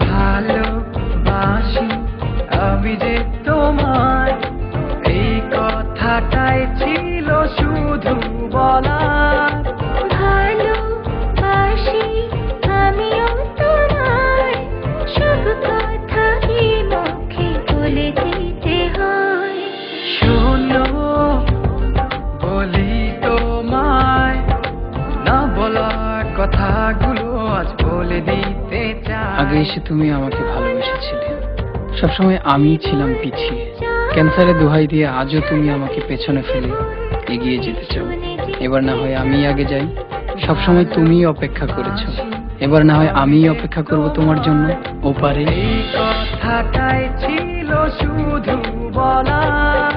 ভালোবাসি আমি যে তোমায়, এই কথাটাই ছিল শুধু বলার। ভালোবাসি আমিও তোমায়, সব কথা কি মুখে বলে দিতে হয়? শোনো বলি তোমায়, না বলা কথাগুলো আজ বলে দিতে চাই। আগে এসে তুমি আমাকে ভালোবেসেছিলে, সবসময় আমিই ছিলাম পিছিয়ে। ক্যান্সারে দোহাই দিয়ে আজও তুমি আমাকে পেছনে ফেলে এগিয়ে যেতে চাও। এবার না হয় আমি আগে যাই, সবসময় তুমিই অপেক্ষা করেছো, এবার না হয় আমিই অপেক্ষা করব তোমার জন্য ওপারে। এই কথাটাই ছিল শুধু বলার।